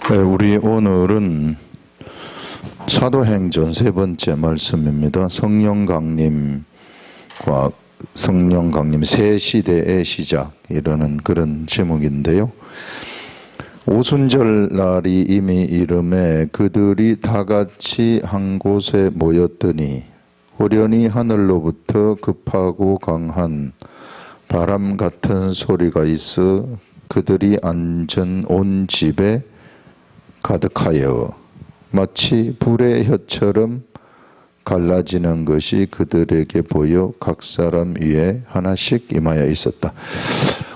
네, 우리 오늘은 사도행전 세 번째 말씀입니다. 성령 강림과 성령 강림 새 시대의 시작 이러는 그런 제목인데요. 오순절 날이 이미 이름에 그들이 다 같이 한 곳에 모였더니 호련히 하늘로부터 급하고 강한 바람 같은 소리가 있어 그들이 앉은 온 집에 가득하여 마치 불의 혀처럼 갈라지는 것이 그들에게 보여 각 사람 위에 하나씩 임하여 있었다.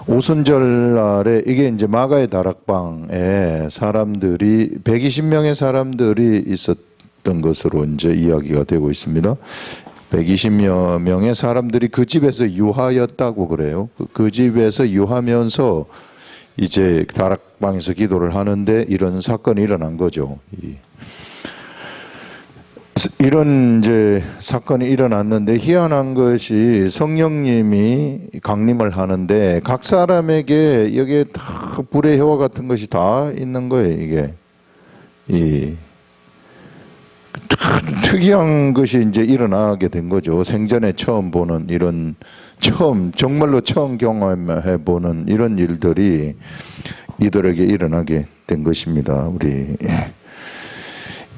오순절 날에 이게 이제 마가의 다락방에 사람들이 120명의 사람들이 있었던 것으로 이제 이야기가 되고 있습니다. 120여 명의 사람들이 그 집에서 유하였다고 그래요. 그 집에서 유하면서 이제 다락방에서 기도를 하는데 이런 사건이 일어난 거죠. 이런 이제 사건이 일어났는데 희한한 것이 성령님이 강림을 하는데 각 사람에게 여기에 다 불의 혀와 같은 것이 다 있는 거예요. 이게 특이한 것이 이제 일어나게 된 거죠. 생전에 처음 보는 이런 정말로 처음 경험해 보는 이런 일들이 이들에게 일어나게 된 것입니다.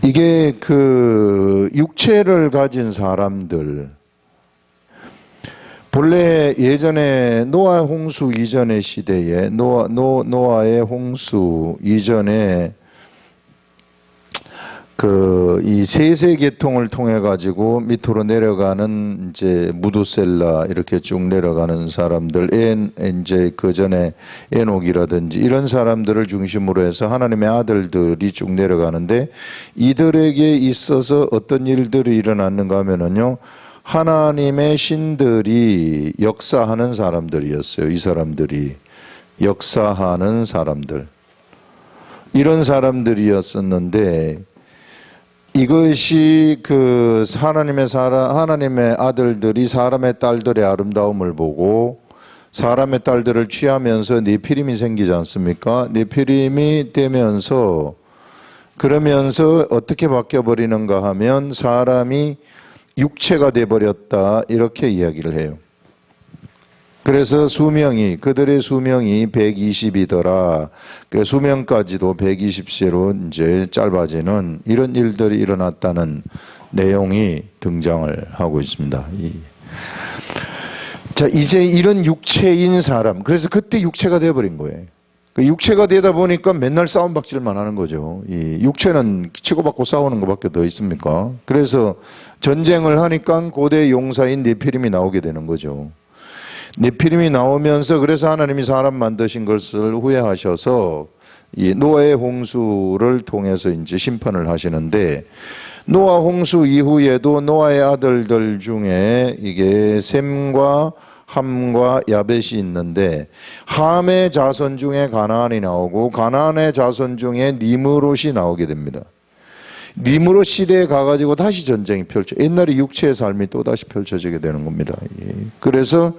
이게 그 육체를 가진 사람들, 본래 예전에 노아 홍수 이전의 시대에 노아의 홍수 이전에 이 세세계통을 통해 가지고 밑으로 내려가는 이제 무두셀라 이렇게 쭉 내려가는 사람들, 이제 그 전에 에녹이라든지 이런 사람들을 중심으로 해서 하나님의 아들들이 쭉 내려가는데 이들에게 있어서 어떤 일들이 일어났는가 하면은요, 하나님의 신들이 역사하는 사람들이었어요. 이 사람들이 역사하는 사람들, 이런 사람들이었었는데. 이것이 하나님의 아들들이 사람의 딸들의 아름다움을 보고 사람의 딸들을 취하면서 네피림이 생기지 않습니까? 네피림이 되면서 그러면서 어떻게 바뀌어버리는가 하면 사람이 육체가 돼버렸다 이렇게 이야기를 해요. 그래서 그들의 수명이 120이더라. 그 수명까지도 120세로 이제 짧아지는 이런 일들이 일어났다는 내용이 등장을 하고 있습니다. 자, 이제 이런 육체인 사람, 그래서 그때 육체가 되어버린 거예요. 그 육체가 되다 보니까 맨날 싸움박질만 하는 거죠. 이 육체는 치고받고 싸우는 것밖에 더 있습니까? 그래서 전쟁을 하니까 고대 용사인 네피림이 나오게 되는 거죠. 네피림이 나오면서 그래서 하나님이 사람 만드신 것을 후회하셔서 이 노아의 홍수를 통해서 이제 심판을 하시는데, 노아 홍수 이후에도 노아의 아들들 중에 이게 셈과 함과 야벳이 있는데, 함의 자손 중에 가나안이 나오고 가나안의 자손 중에 니므롯이 나오게 됩니다. 니므롯 시대에 가가지고 다시 전쟁이 옛날에 육체의 삶이 또 다시 펼쳐지게 되는 겁니다. 그래서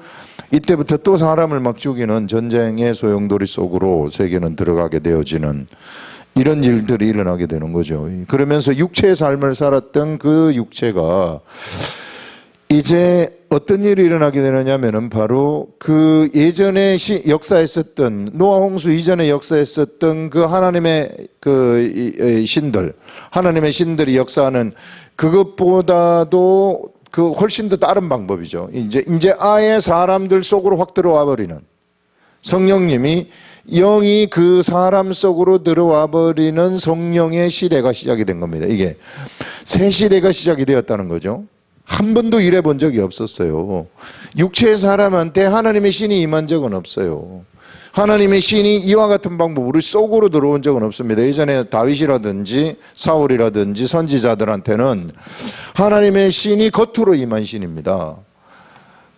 이때부터 또 사람을 막 죽이는 전쟁의 소용돌이 속으로 세계는 들어가게 되어지는 이런 일들이 일어나게 되는 거죠. 그러면서 육체의 삶을 살았던 그 육체가 이제 어떤 일이 일어나게 되느냐면은 바로 그 예전에 역사했었던 노아 홍수 이전에 역사했었던 그 하나님의 하나님의 신들이 역사하는 그것보다도 훨씬 더 다른 방법이죠. 이제 아예 사람들 속으로 확 들어와 버리는 성령님이 영이 그 사람 속으로 들어와 버리는 성령의 시대가 시작이 된 겁니다. 이게 새 시대가 시작이 되었다는 거죠. 한 번도 이래 본 적이 없었어요. 육체의 사람한테 하나님의 신이 임한 적은 없어요. 하나님의 신이 이와 같은 방법으로 속으로 들어온 적은 없습니다. 예전에 다윗이라든지 사울이라든지 선지자들한테는 하나님의 신이 겉으로 임한 신입니다.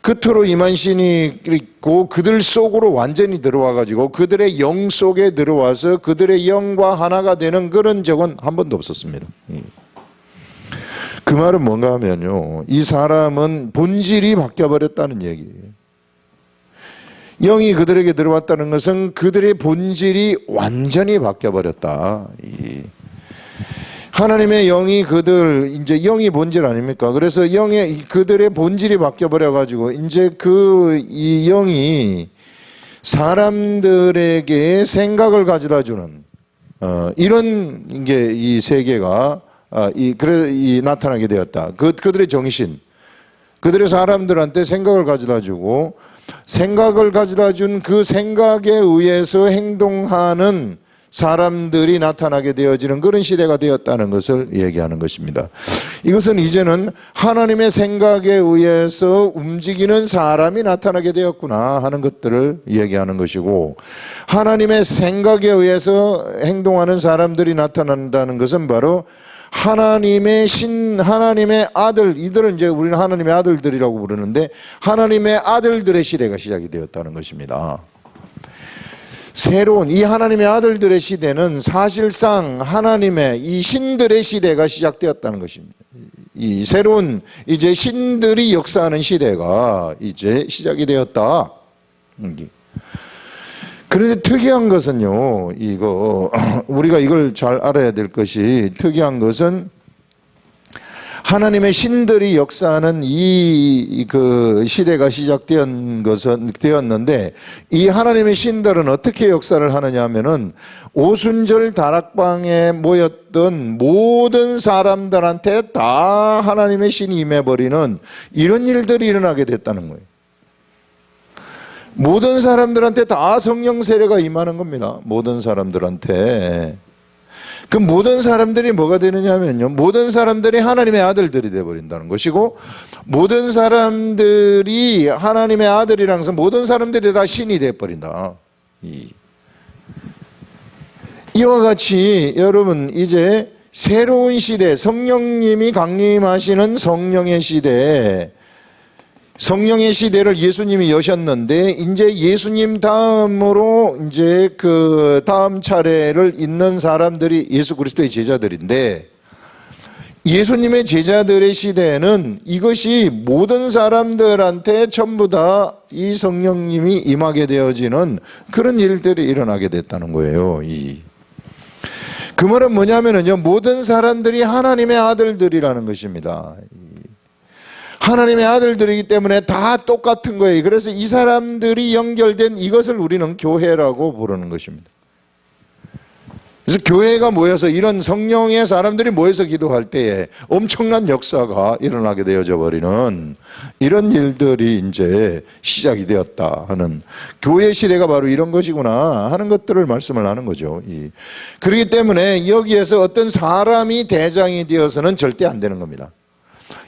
겉으로 임한 신이 있고 그들 속으로 완전히 들어와가지고 그들의 영 속에 들어와서 그들의 영과 하나가 되는 그런 적은 한 번도 없었습니다. 그 말은 뭔가 하면요, 이 사람은 본질이 바뀌어버렸다는 얘기예요. 영이 그들에게 들어왔다는 것은 그들의 본질이 완전히 바뀌어버렸다. 하나님의 영이 이제 영이 본질 아닙니까? 그래서 그들의 본질이 바뀌어버려가지고, 이제 이 영이 사람들에게 생각을 가져다 주는, 이런 게 이 세계가, 나타나게 되었다. 그들의 정신, 그들의 사람들한테 생각을 가져다 주고, 생각을 가져다 준 그 생각에 의해서 행동하는 사람들이 나타나게 되어지는 그런 시대가 되었다는 것을 얘기하는 것입니다. 이것은 이제는 하나님의 생각에 의해서 움직이는 사람이 나타나게 되었구나 하는 것들을 얘기하는 것이고, 하나님의 생각에 의해서 행동하는 사람들이 나타난다는 것은 바로 하나님의 아들, 이들을 이제 우리는 하나님의 아들들이라고 부르는데, 하나님의 아들들의 시대가 시작이 되었다는 것입니다. 새로운 이 하나님의 아들들의 시대는 사실상 하나님의 이 신들의 시대가 시작되었다는 것입니다. 이 새로운 이제 신들이 역사하는 시대가 이제 시작이 되었다. 그런데 특이한 것은요, 우리가 이걸 잘 알아야 될 것이, 특이한 것은 하나님의 신들이 역사하는 그 시대가 되었는데, 이 하나님의 신들은 어떻게 역사를 하느냐 하면은, 오순절 다락방에 모였던 모든 사람들한테 다 하나님의 신이 임해버리는 이런 일들이 일어나게 됐다는 거예요. 모든 사람들한테 다 성령 세례가 임하는 겁니다. 모든 사람들한테. 그 모든 사람들이 뭐가 되느냐 하면요, 모든 사람들이 하나님의 아들들이 되어버린다는 것이고, 모든 사람들이 하나님의 아들이라서 모든 사람들이 다 신이 되어버린다. 이와 같이 여러분, 이제 새로운 시대, 성령님이 강림하시는 성령의 시대를 예수님이 여셨는데, 이제 예수님 다음으로 이제 그 다음 차례를 잇는 사람들이 예수 그리스도의 제자들인데, 예수님의 제자들의 시대에는 이것이 모든 사람들한테 전부 다 이 성령님이 임하게 되어지는 그런 일들이 일어나게 됐다는 거예요. 그 말은 뭐냐면요, 모든 사람들이 하나님의 아들들이라는 것입니다. 하나님의 아들들이기 때문에 다 똑같은 거예요. 그래서 이 사람들이 연결된 이것을 우리는 교회라고 부르는 것입니다. 그래서 교회가 모여서 이런 성령의 사람들이 모여서 기도할 때에 엄청난 역사가 일어나게 되어져 버리는 이런 일들이 이제 시작이 되었다 하는, 교회 시대가 바로 이런 것이구나 하는 것들을 말씀을 하는 거죠. 그렇기 때문에 여기에서 어떤 사람이 대장이 되어서는 절대 안 되는 겁니다.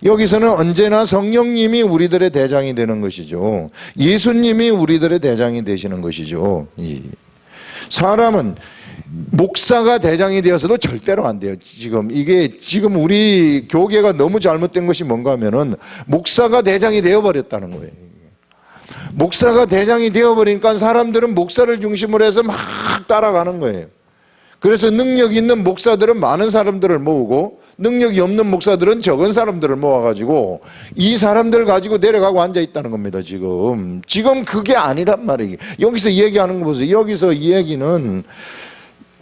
여기서는 언제나 성령님이 우리들의 대장이 되는 것이죠. 예수님이 우리들의 대장이 되시는 것이죠. 사람은 목사가 대장이 되어서도 절대로 안 돼요. 지금 우리 교계가 너무 잘못된 것이 뭔가 하면은, 목사가 대장이 되어버렸다는 거예요. 목사가 대장이 되어버리니까 사람들은 목사를 중심으로 해서 막 따라가는 거예요. 그래서 능력 있는 목사들은 많은 사람들을 모으고, 능력이 없는 목사들은 적은 사람들을 모아가지고 이 사람들 가지고 내려가고 앉아있다는 겁니다. 지금 그게 아니란 말이에요. 여기서 얘기하는 거 보세요. 여기서 이 얘기는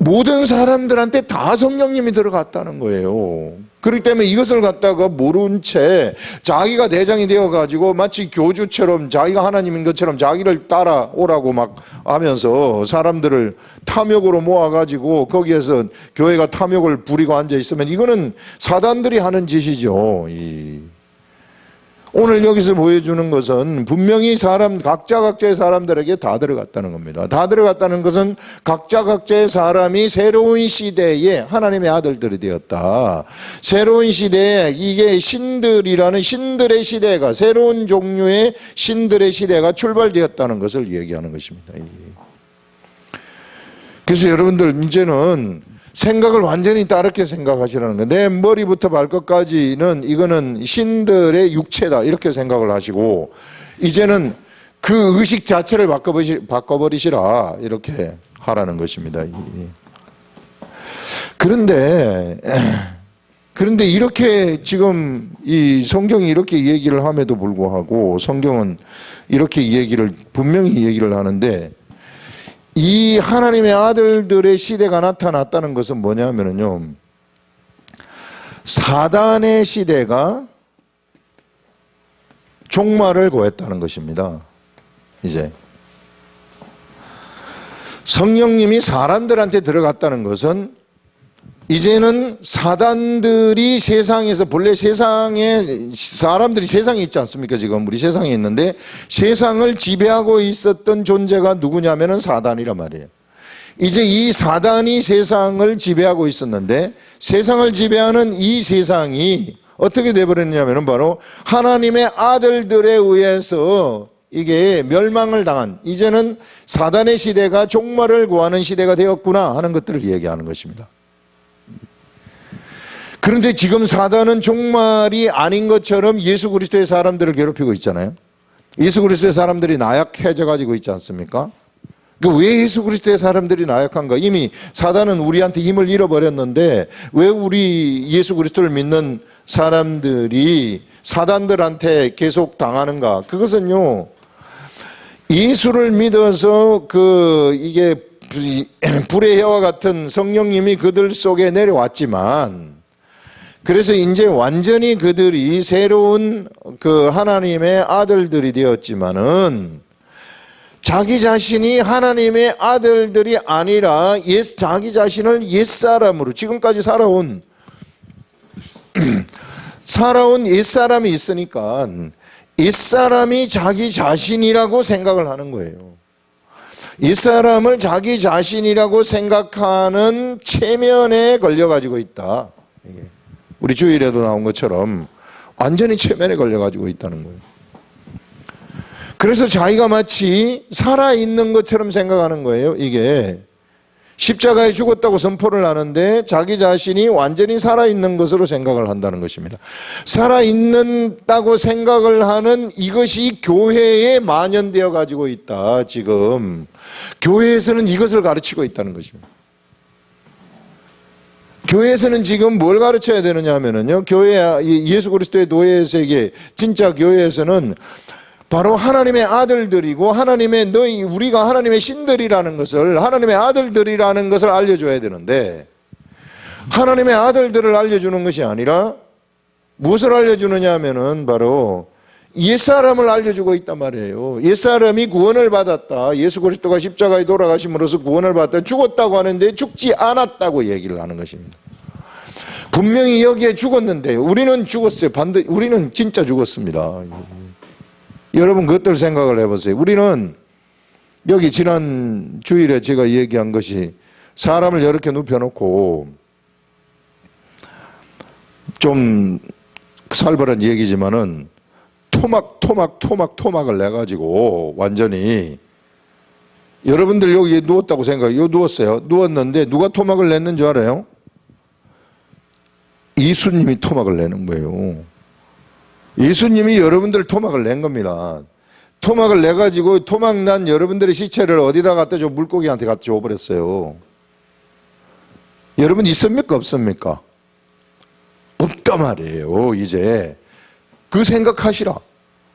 모든 사람들한테 다 성령님이 들어갔다는 거예요. 그렇기 때문에 이것을 갖다가 모른 채 자기가 대장이 되어가지고 마치 교주처럼 자기가 하나님인 것처럼 자기를 따라오라고 막 하면서 사람들을 탐욕으로 모아가지고 거기에서 교회가 탐욕을 부리고 앉아있으면 이거는 사단들이 하는 짓이죠. 오늘 여기서 보여주는 것은 분명히 각자 각자의 사람들에게 다 들어갔다는 겁니다. 다 들어갔다는 것은 각자 각자의 사람이 새로운 시대에 하나님의 아들들이 되었다. 새로운 시대에 이게 신들이라는 신들의 시대가, 새로운 종류의 신들의 시대가 출발되었다는 것을 얘기하는 것입니다. 그래서 여러분들 이제는 생각을 완전히 다르게 생각하시라는 거예요. 내 머리부터 발끝까지는 이거는 신들의 육체다 이렇게 생각을 하시고, 이제는 그 의식 자체를 바꿔버리시라 이렇게 하라는 것입니다. 그런데 그런데 이렇게 지금 이 성경이 이렇게 얘기를 함에도 불구하고 성경은 이렇게 분명히 얘기를 하는데 이 하나님의 아들들의 시대가 나타났다는 것은 뭐냐면요. 사단의 시대가 종말을 고했다는 것입니다. 이제 성령님이 사람들한테 들어갔다는 것은 이제는 사단들이 세상에서 본래 세상에 사람들이 세상에 있지 않습니까? 지금 우리 세상에 있는데 세상을 지배하고 있었던 존재가 누구냐면은 사단이란 말이에요. 이제 이 사단이 세상을 지배하고 있었는데 세상을 지배하는 이 세상이 어떻게 되어버렸냐면은 바로 하나님의 아들들에 의해서 이게 멸망을 당한 이제는 사단의 시대가 종말을 구하는 시대가 되었구나 하는 것들을 얘기하는 것입니다. 그런데 지금 사단은 종말이 아닌 것처럼 예수 그리스도의 사람들을 괴롭히고 있잖아요. 예수 그리스도의 사람들이 나약해져 가지고 있지 않습니까? 왜 예수 그리스도의 사람들이 나약한가? 이미 사단은 우리한테 힘을 잃어버렸는데 왜 우리 예수 그리스도를 믿는 사람들이 사단들한테 계속 당하는가? 그것은요, 예수를 믿어서 이게 불의 해와 같은 성령님이 그들 속에 내려왔지만 그래서 이제 완전히 그들이 새로운 하나님의 아들들이 되었지만은 자기 자신이 하나님의 아들들이 아니라 자기 자신을 옛사람으로 지금까지 살아온 옛사람이 있으니까 옛사람이 자기 자신이라고 생각을 하는 거예요. 옛사람을 자기 자신이라고 생각하는 체면에 걸려가지고 있다. 이게. 우리 주일에도 나온 것처럼 완전히 체면에 걸려가지고 있다는 거예요. 그래서 자기가 마치 살아있는 것처럼 생각하는 거예요. 이게 십자가에 죽었다고 선포를 하는데 자기 자신이 완전히 살아있는 것으로 생각을 한다는 것입니다. 살아있는다고 생각을 하는 이것이 교회에 만연되어 가지고 있다. 지금 교회에서는 이것을 가르치고 있다는 것입니다. 교회에서는 지금 뭘 가르쳐야 되느냐 하면은요, 예수 그리스도의 노예 세계, 진짜 교회에서는 바로 하나님의 아들들이고 우리가 하나님의 신들이라는 것을, 하나님의 아들들이라는 것을 알려줘야 되는데 하나님의 아들들을 알려주는 것이 아니라 무엇을 알려주느냐 하면은 바로 옛사람을 알려주고 있단 말이에요. 옛사람이 구원을 받았다. 예수 그리스도가 십자가에 돌아가심으로써 구원을 받았다. 죽었다고 하는데 죽지 않았다고 얘기를 하는 것입니다. 분명히 여기에 죽었는데 우리는 죽었어요. 우리는 진짜 죽었습니다. 여러분 그것들 생각을 해보세요. 우리는 여기 지난 주일에 제가 얘기한 것이 사람을 이렇게 눕혀놓고 좀 살벌한 얘기지만은 토막을 내가지고 완전히 여러분들 여기 누웠다고 생각해요. 누웠어요. 누웠는데 누가 토막을 냈는 줄 알아요? 예수님이 토막을 내는 거예요. 예수님이 여러분들 토막을 낸 겁니다. 토막을 내가지고 토막난 여러분들의 시체를 어디다 갖다 줘? 물고기한테 갖다 줘버렸어요. 여러분 있습니까? 없습니까? 없단 말이에요. 이제 그 생각하시라.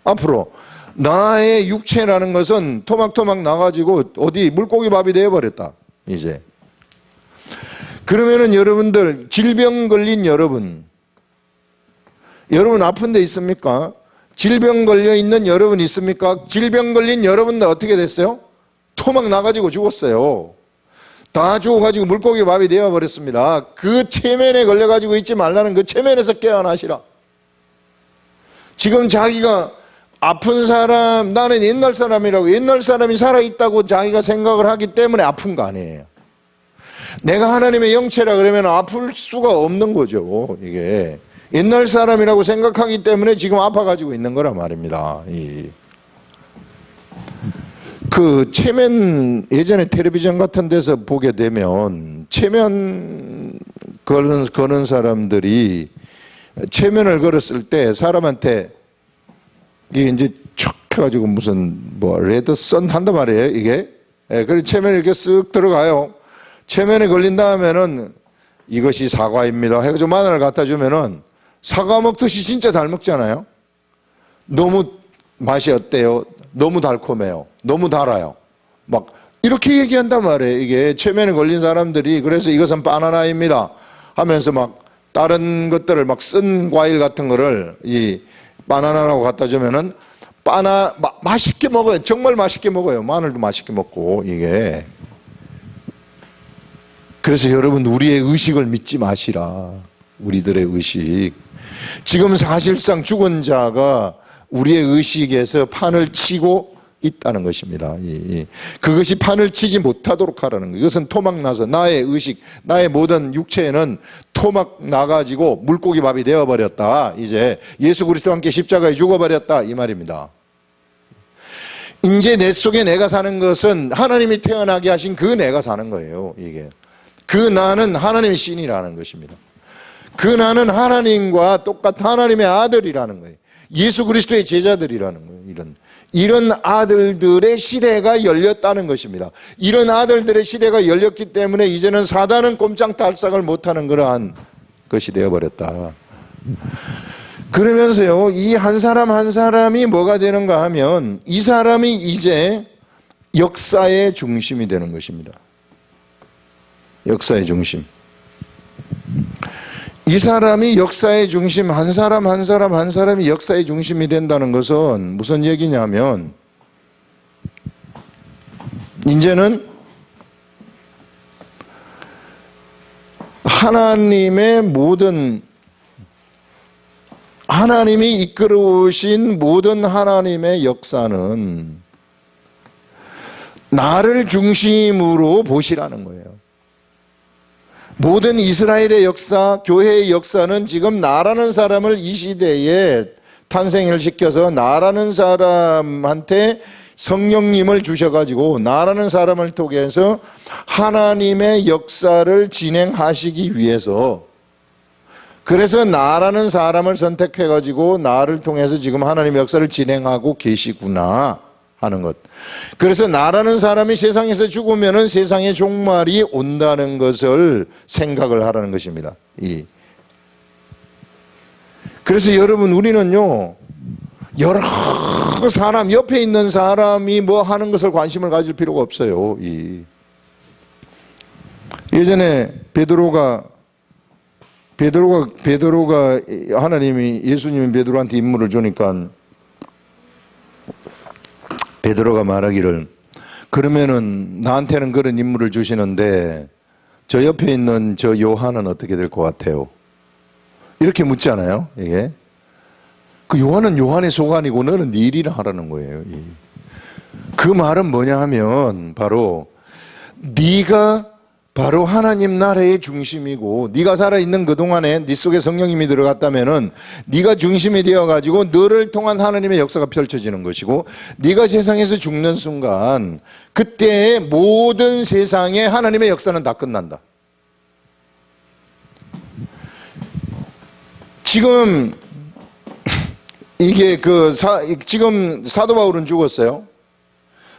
앞으로 나의 육체라는 것은 토막토막 나가지고 어디 물고기 밥이 되어버렸다. 이제 그러면은 여러분들 질병 걸린 여러분 아픈 데 있습니까? 질병 걸려 있는 여러분 있습니까? 질병 걸린 여러분들 어떻게 됐어요? 토막 나가지고 죽었어요. 다 죽어가지고 물고기 밥이 되어버렸습니다. 그 체면에 걸려가지고 있지 말라는 그 체면에서 깨어나시라. 지금 자기가 아픈 사람, 나는 옛날 사람이라고, 옛날 사람이 살아있다고 자기가 생각을 하기 때문에 아픈 거 아니에요. 내가 하나님의 영체라 그러면 아플 수가 없는 거죠. 이게 옛날 사람이라고 생각하기 때문에 지금 아파가지고 있는 거란 말입니다. 그 체면, 예전에 텔레비전 같은 데서 보게 되면 체면 거는 사람들이 체면을 걸었을 때 사람한테 이게 이제 척 해가지고 무슨 레드 선 한단 말이에요. 이게 그리고 체면에 이렇게 쓱 들어가요. 체면에 걸린다 하면은 이것이 사과입니다 해가지고 마늘을 갖다 주면은 사과 먹듯이 진짜 잘 먹잖아요. 너무 맛이 어때요? 너무 달콤해요. 너무 달아요. 막 이렇게 얘기한단 말이에요. 이게 체면에 걸린 사람들이. 그래서 이것은 바나나입니다 하면서 막 다른 것들을 막 쓴 과일 같은 거를 이 바나나라고 갖다 주면은 맛있게 먹어요. 정말 맛있게 먹어요. 마늘도 맛있게 먹고 이게. 그래서 여러분 우리의 의식을 믿지 마시라. 우리들의 의식. 지금 사실상 죽은 자가 우리의 의식에서 판을 치고 있다는 것입니다. 그것이 판을 치지 못하도록 하라는 거예요. 이것은 토막 나서 나의 의식, 나의 모든 육체에는 토막 나가지고 물고기 밥이 되어버렸다. 이제 예수 그리스도와 함께 십자가에 죽어버렸다. 이 말입니다. 이제 내 속에 내가 사는 것은 하나님이 태어나게 하신 그 내가 사는 거예요. 이게. 그 나는 하나님의 신이라는 것입니다. 그 나는 하나님과 똑같은 하나님의 아들이라는 거예요. 예수 그리스도의 제자들이라는 거예요. 이런 아들들의 시대가 열렸다는 것입니다. 이런 아들들의 시대가 열렸기 때문에 이제는 사단은 꼼짝달싹을 못하는 그러한 것이 되어버렸다. 그러면서요, 이 한 사람 한 사람이 뭐가 되는가 하면 이 사람이 이제 역사의 중심이 되는 것입니다. 역사의 중심. 이 사람이 역사의 중심, 한 사람 한 사람 한 사람이 역사의 중심이 된다는 것은 무슨 얘기냐면 이제는 하나님이 이끌어 오신 모든 하나님의 역사는 나를 중심으로 보시라는 거예요. 모든 이스라엘의 역사, 교회의 역사는 지금 나라는 사람을 이 시대에 탄생을 시켜서 나라는 사람한테 성령님을 주셔가지고 나라는 사람을 통해서 하나님의 역사를 진행하시기 위해서, 그래서 나라는 사람을 선택해가지고 나를 통해서 지금 하나님의 역사를 진행하고 계시구나 하는 것. 그래서 나라는 사람이 세상에서 죽으면은 세상의 종말이 온다는 것을 생각을 하라는 것입니다. 그래서 여러분 우리는요, 여러 사람, 옆에 있는 사람이 뭐 하는 것을 관심을 가질 필요가 없어요. 예전에 베드로가 예수님이 베드로한테 임무를 주니까 베드로가 말하기를, 그러면은 나한테는 그런 임무를 주시는데 저 옆에 있는 저 요한은 어떻게 될 것 같아요? 이렇게 묻잖아요. 이게 그 요한은 요한의 소관이고 너는 네 일이나 하라는 거예요. 그 말은 뭐냐 하면 바로 네가 바로 하나님 나라의 중심이고, 네가 살아있는 그동안에 네 속에 성령님이 들어갔다면은 네가 중심이 되어가지고 너를 통한 하나님의 역사가 펼쳐지는 것이고, 네가 세상에서 죽는 순간 그때의 모든 세상에 하나님의 역사는 다 끝난다. 지금 이게 지금 사도 바울은 죽었어요.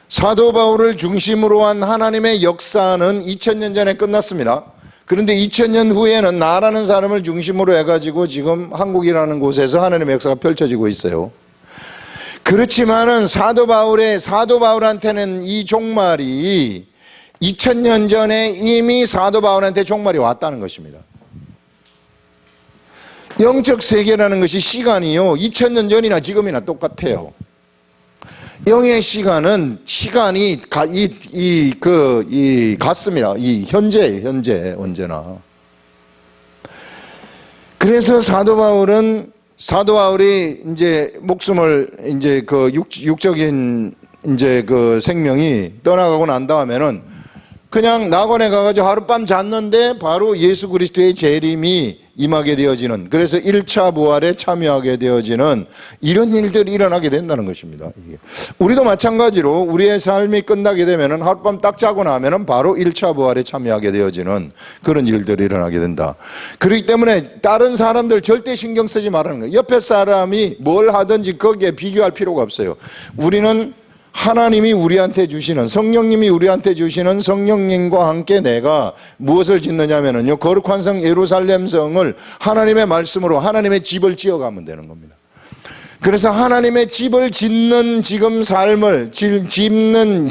사도 바울을 중심으로 한 하나님의 역사는 2000년 전에 끝났습니다. 그런데 2000년 후에는 나라는 사람을 중심으로 해가지고 지금 한국이라는 곳에서 하나님의 역사가 펼쳐지고 있어요. 그렇지만은 사도 바울한테는 이 종말이 2000년 전에 이미 사도 바울한테 종말이 왔다는 것입니다. 영적 세계라는 것이 시간이요, 2000년 전이나 지금이나 똑같아요. 영의 시간이 같습니다. 현재 언제나. 그래서 사도 바울이 이제 목숨을 이제 그 육적인 이제 그 생명이 떠나가고 난 다음에는 그냥 낙원에 가가지고 하룻밤 잤는데 바로 예수 그리스도의 재림이 임하게 되어지는, 그래서 1차 부활에 참여하게 되어지는 이런 일들이 일어나게 된다는 것입니다. 우리도 마찬가지로 우리의 삶이 끝나게 되면은 하룻밤 딱 자고 나면은 바로 1차 부활에 참여하게 되어지는 그런 일들이 일어나게 된다. 그렇기 때문에 다른 사람들 절대 신경 쓰지 말라는 거예요. 옆에 사람이 뭘 하든지 거기에 비교할 필요가 없어요. 우리는 하나님이 우리한테 주시는, 성령님이 우리한테 주시는 성령님과 함께 내가 무엇을 짓느냐면요, 거룩한 성 예루살렘 성을 하나님의 말씀으로 하나님의 집을 지어가면 되는 겁니다. 그래서 하나님의 집을 짓는 지금 삶을 짓는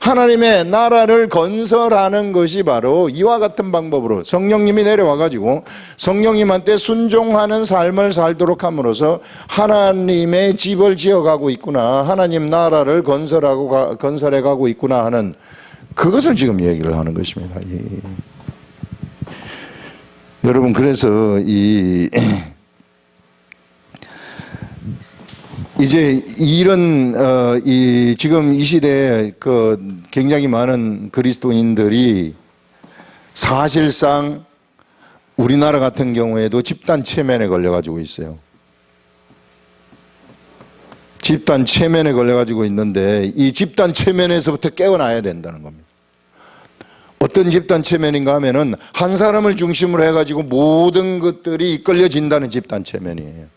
하나님의 나라를 건설하는 것이 바로 이와 같은 방법으로 성령님이 내려와가지고 성령님한테 순종하는 삶을 살도록 함으로써 하나님의 집을 지어가고 있구나, 하나님 나라를 건설해가고 있구나 하는 그것을 지금 얘기를 하는 것입니다. 여러분, 그래서 이제 이런 지금 이 시대에 굉장히 많은 그리스도인들이 사실상 우리나라 같은 경우에도 집단 체면에 걸려가지고 있어요. 집단 체면에 걸려가지고 있는데 이 집단 체면에서부터 깨어나야 된다는 겁니다. 어떤 집단 체면인가 하면은 한 사람을 중심으로 해가지고 모든 것들이 이끌려진다는 집단 체면이에요.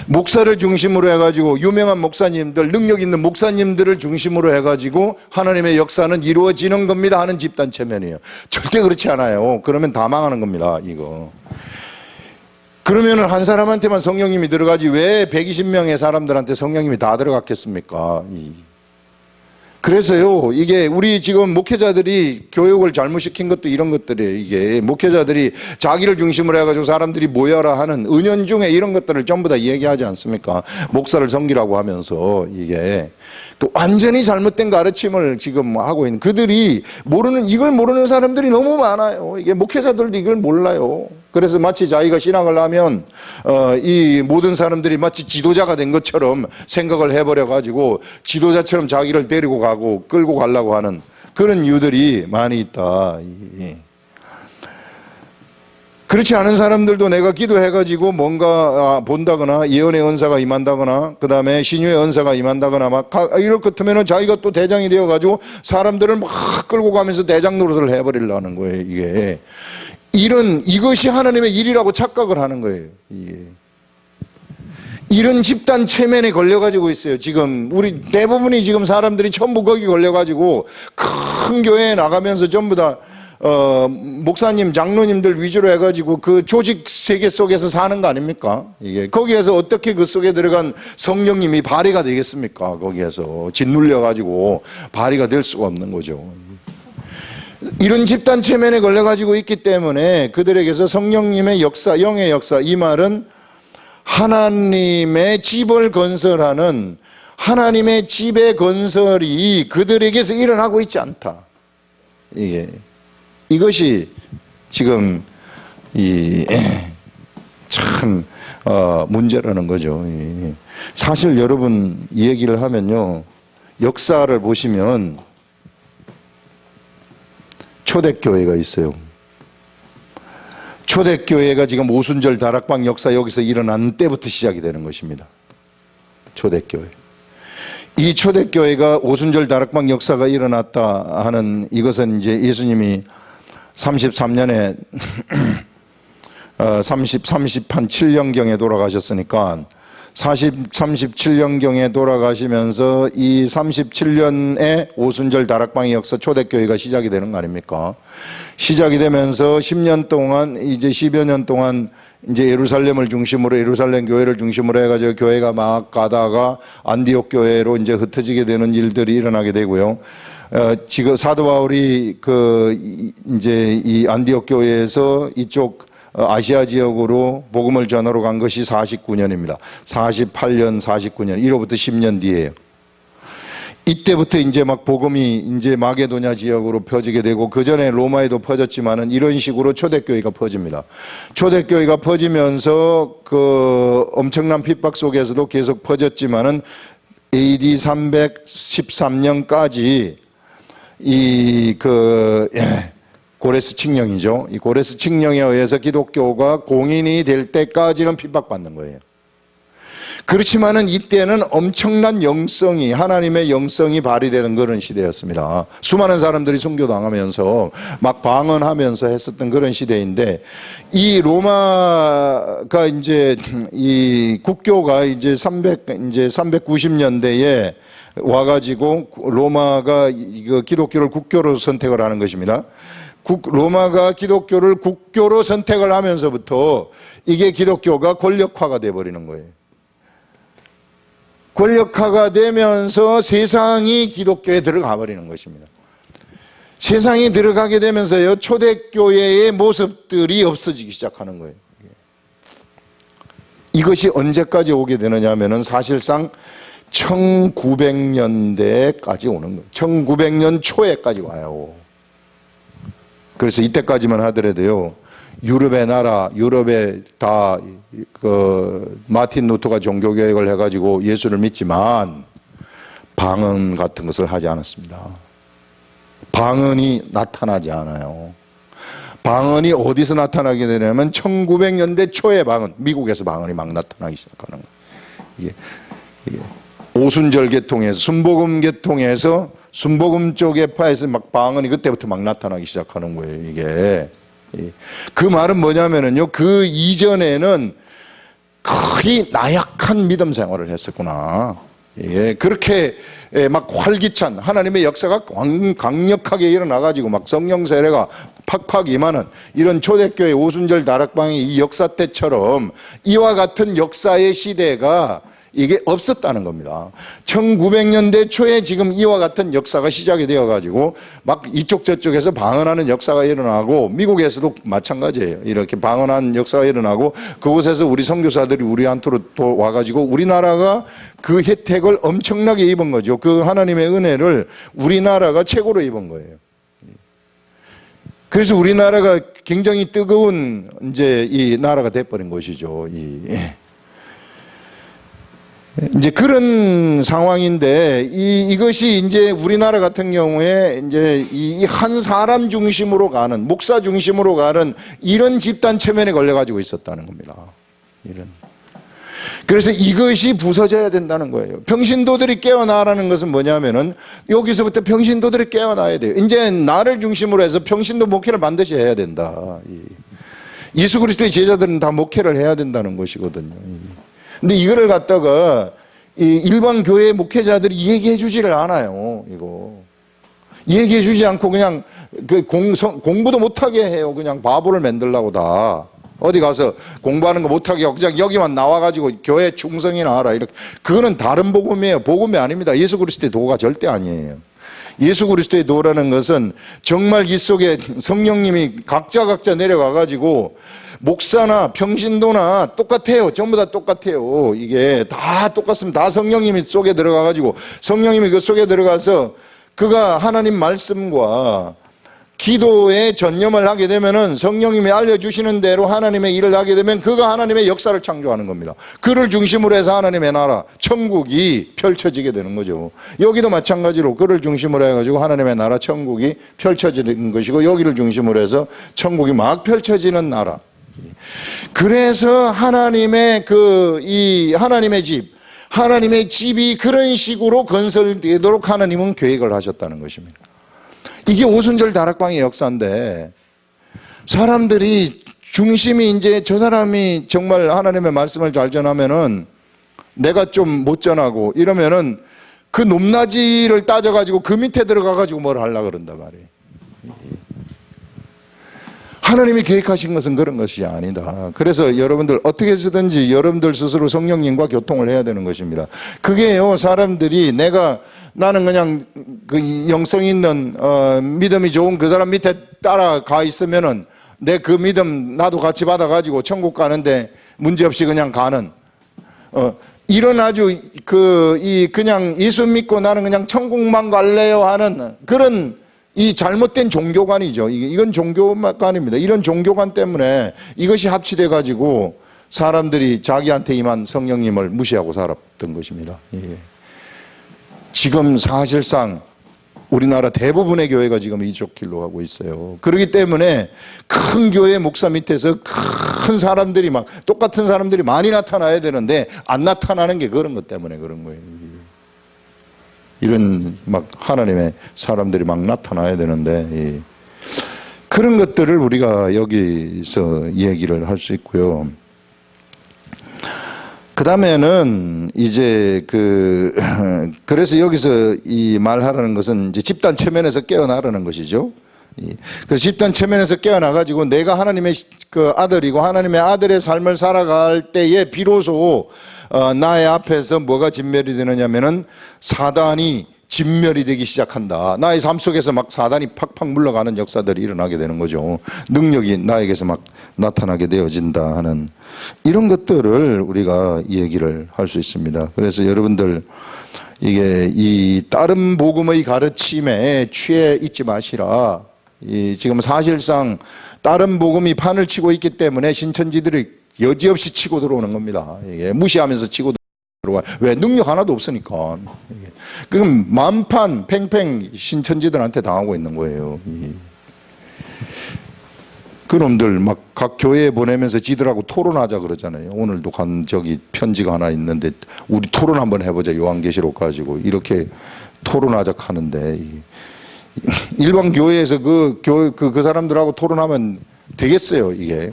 목사를 중심으로 해가지고 유명한 목사님들, 능력 있는 목사님들을 중심으로 해가지고 하나님의 역사는 이루어지는 겁니다 하는 집단 체면이에요. 절대 그렇지 않아요. 그러면 다 망하는 겁니다, 이거. 그러면 한 사람한테만 성령님이 들어가지 왜 120명의 사람들한테 성령님이 다 들어갔겠습니까? 그래서요, 이게 우리 지금 목회자들이 교육을 잘못시킨 것도 이런 것들이에요. 이게 목회자들이 자기를 중심으로 해가지고 사람들이 모여라 하는 은연중에 이런 것들을 전부 다 얘기하지 않습니까? 목사를 섬기라고 하면서 이게 완전히 잘못된 가르침을 지금 하고 있는, 그들이 이걸 모르는 사람들이 너무 많아요. 이게 목회자들도 이걸 몰라요. 그래서 마치 자기가 신앙을 하면 이 모든 사람들이 마치 지도자가 된 것처럼 생각을 해버려가지고 지도자처럼 자기를 데리고 가고 끌고 가려고 하는 그런 이유들이 많이 있다. 그렇지 않은 사람들도 내가 기도해가지고 뭔가 본다거나 예언의 은사가 임한다거나 그 다음에 신유의 은사가 임한다거나 막 이럴 것 같으면 자기가 또 대장이 되어가지고 사람들을 막 끌고 가면서 대장 노릇을 해버리려는 거예요. 이것이 하나님의 일이라고 착각을 하는 거예요. 이런 집단 체면에 걸려가지고 있어요. 지금 우리 대부분이 지금 사람들이 전부 거기 걸려가지고 큰 교회에 나가면서 전부 다 목사님, 장로님들 위주로 해가지고 그 조직 세계 속에서 사는 거 아닙니까? 거기에서 어떻게 그 속에 들어간 성령님이 발휘가 되겠습니까? 거기에서 짓눌려가지고 발휘가 될 수가 없는 거죠. 이런 집단 체면에 걸려가지고 있기 때문에 그들에게서 성령님의 역사, 영의 역사, 이 말은 하나님의 집을 건설하는 하나님의 집의 건설이 그들에게서 일어나고 있지 않다. 이것이 지금 참 문제라는 거죠. 사실 여러분 이 얘기를 하면요, 역사를 보시면 초대교회가 있어요. 초대교회가 지금 오순절 다락방 역사 여기서 일어난 때부터 시작이 되는 것입니다. 초대교회. 이 초대교회가 오순절 다락방 역사가 일어났다 하는 이것은 이제 예수님이 33년에 37년경에 돌아가셨으니까 37년경에 돌아가시면서 이 37년에 오순절 다락방의 역사 초대교회가 시작이 되는 거 아닙니까? 시작이 되면서 10년 동안 이제 10여 년 동안 이제 예루살렘을 중심으로 예루살렘 교회를 중심으로 해가지고 교회가 막 가다가 안디옥 교회로 이제 흩어지게 되는 일들이 일어나게 되고요. 지금 사도 바울이 이제 이 안디옥 교회에서 이쪽 아시아 지역으로 복음을 전하러 간 것이 49년입니다. 48년, 49년, 1호부터 10년 뒤에요. 이때부터 이제 막 복음이 이제 마게도냐 지역으로 퍼지게 되고 그 전에 로마에도 퍼졌지만은 이런 식으로 초대교회가 퍼집니다. 초대교회가 퍼지면서 그 엄청난 핍박 속에서도 계속 퍼졌지만은 AD 313년까지 고레스 칙령이죠. 이 고레스 칙령에 의해서 기독교가 공인이 될 때까지는 핍박받는 거예요. 그렇지만은 이때는 엄청난 영성이, 하나님의 영성이 발휘되는 그런 시대였습니다. 수많은 사람들이 순교당하면서 막 방언하면서 했었던 그런 시대인데, 이 로마가 이제 이 국교가 이제 390년대에 와가지고 로마가 이거 기독교를 국교로 선택을 하는 것입니다. 로마가 기독교를 국교로 선택을 하면서부터 이게 기독교가 권력화가 돼버리는 거예요. 권력화가 되면서 세상이 기독교에 들어가 버리는 것입니다. 세상이 들어가게 되면서요, 초대교회의 모습들이 없어지기 시작하는 거예요. 이것이 언제까지 오게 되느냐 하면은 사실상 1900년대까지 오는 거예요. 1900년 초에까지 와요. 그래서 이때까지만 하더라도요, 유럽의 나라, 유럽에 다 마틴 루터가 종교개혁을 해가지고 예수를 믿지만 방언 같은 것을 하지 않았습니다. 방언이 나타나지 않아요. 방언이 어디서 나타나게 되냐면 1900년대 초에 미국에서 방언이 막 나타나기 시작하는 거예요. 이게 오순절 계통에서, 순복음 계통에서, 순복음 쪽의 파에서 막 방언이 그때부터 막 나타나기 시작하는 거예요, 이게. 그 말은 뭐냐면은요, 그 이전에는 거의 나약한 믿음 생활을 했었구나. 그렇게 막 활기찬 하나님의 역사가 강력하게 일어나가지고 막 성령 세례가 팍팍 임하는 이런 초대교회 오순절 다락방의 이 역사 때처럼 이와 같은 역사의 시대가 이게 없었다는 겁니다. 1900년대 초에 지금 이와 같은 역사가 시작이 되어가지고 막 이쪽 저쪽에서 방언하는 역사가 일어나고 미국에서도 마찬가지예요. 이렇게 방언하는 역사가 일어나고 그곳에서 우리 선교사들이 우리한테로 또 와가지고 우리나라가 그 혜택을 엄청나게 입은 거죠. 그 하나님의 은혜를 우리나라가 최고로 입은 거예요. 그래서 우리나라가 굉장히 뜨거운 이제 이 나라가 돼버린 것이죠. 이제 그런 상황인데 이것이 이제 우리나라 같은 경우에 이제 이 한 사람 중심으로 가는, 목사 중심으로 가는 이런 집단 체면에 걸려가지고 있었다는 겁니다. 그래서 이것이 부서져야 된다는 거예요. 평신도들이 깨어나라는 것은 뭐냐면은 여기서부터 평신도들이 깨어나야 돼요. 이제 나를 중심으로 해서 평신도 목회를 반드시 해야 된다. 예수 그리스도의 제자들은 다 목회를 해야 된다는 것이거든요. 근데 이거를 갖다가 일반 교회 목회자들이 얘기해 주지를 않아요. 이거 얘기해 주지 않고 그냥 공부도 못하게 해요. 그냥 바보를 만들려고 다 어디 가서 공부하는 거 못하게 하고 그냥 여기만 나와가지고 교회 충성이나 하라 이렇게. 그거는 다른 복음이에요. 복음이 아닙니다. 예수 그리스도의 도가 절대 아니에요. 예수 그리스도의 도라는 것은 정말 이 속에 성령님이 각자 내려가가지고 목사나 평신도나 똑같아요. 전부 다 똑같아요. 이게 다 똑같습니다. 다 성령님이 속에 들어가가지고 성령님이 그 속에 들어가서 그가 하나님 말씀과 기도에 전념을 하게 되면은 성령님이 알려주시는 대로 하나님의 일을 하게 되면 그가 하나님의 역사를 창조하는 겁니다. 그를 중심으로 해서 하나님의 나라, 천국이 펼쳐지게 되는 거죠. 여기도 마찬가지로 그를 중심으로 해가지고 하나님의 나라, 천국이 펼쳐지는 것이고 여기를 중심으로 해서 천국이 막 펼쳐지는 나라. 그래서 하나님의 하나님의 하나님의 집이 그런 식으로 건설되도록 하나님은 계획을 하셨다는 것입니다. 이게 오순절 다락방의 역사인데 사람들이 중심이 이제 저 사람이 정말 하나님의 말씀을 잘 전하면은 내가 좀 못 전하고 이러면은 그 높낮이를 따져가지고 그 밑에 들어가가지고 뭘 하려고 그런단 말이에요. 하나님이 계획하신 것은 그런 것이 아니다. 그래서 여러분들 어떻게 해서든지 여러분들 스스로 성령님과 교통을 해야 되는 것입니다. 그게요, 사람들이 나는 그냥 그 영성 있는 믿음이 좋은 그 사람 밑에 따라가 있으면은 내 그 믿음 나도 같이 받아가지고 천국 가는데 문제없이 그냥 가는 이런 아주 그냥 예수 믿고 나는 그냥 천국만 갈래요 하는 그런 이 잘못된 종교관이죠. 이건 종교관입니다. 이런 종교관 때문에 이것이 합치돼 가지고 사람들이 자기한테 임한 성령님을 무시하고 살았던 것입니다. 지금 사실상 우리나라 대부분의 교회가 지금 이쪽 길로 가고 있어요. 그렇기 때문에 큰 교회 목사 밑에서 큰 사람들이 막 똑같은 사람들이 많이 나타나야 되는데 안 나타나는 게 그런 것 때문에 그런 거예요. 이런 막 하나님의 사람들이 막 나타나야 되는데 그런 것들을 우리가 여기서 얘기를 할 수 있고요. 그다음에는 이제 그래서 여기서 이 말하라는 것은 이제 집단 체면에서 깨어나라는 것이죠. 그 집단 체면에서 깨어나가지고 내가 하나님의 그 아들이고 하나님의 아들의 삶을 살아갈 때에 비로소 나의 앞에서 뭐가 진멸이 되느냐면은 사단이 진멸이 되기 시작한다. 나의 삶 속에서 막 사단이 팍팍 물러가는 역사들이 일어나게 되는 거죠. 능력이 나에게서 막 나타나게 되어진다 하는 이런 것들을 우리가 얘기를 할 수 있습니다. 그래서 여러분들 이게 이 다른 복음의 가르침에 취해 있지 마시라. 지금 사실상 다른 복음이 판을 치고 있기 때문에 신천지들이 여지없이 치고 들어오는 겁니다. 이게 무시하면서 치고 들어와. 왜? 능력 하나도 없으니까. 그럼 만판 팽팽 신천지들한테 당하고 있는 거예요. 그놈들 막 각 교회에 보내면서 지들하고 토론하자 그러잖아요. 오늘도 간 저기 편지가 하나 있는데 우리 토론 한번 해보자. 요한계시록 가지고 이렇게 토론하자 하는데 일반 교회에서 그 사람들하고 토론하면 되겠어요, 이게.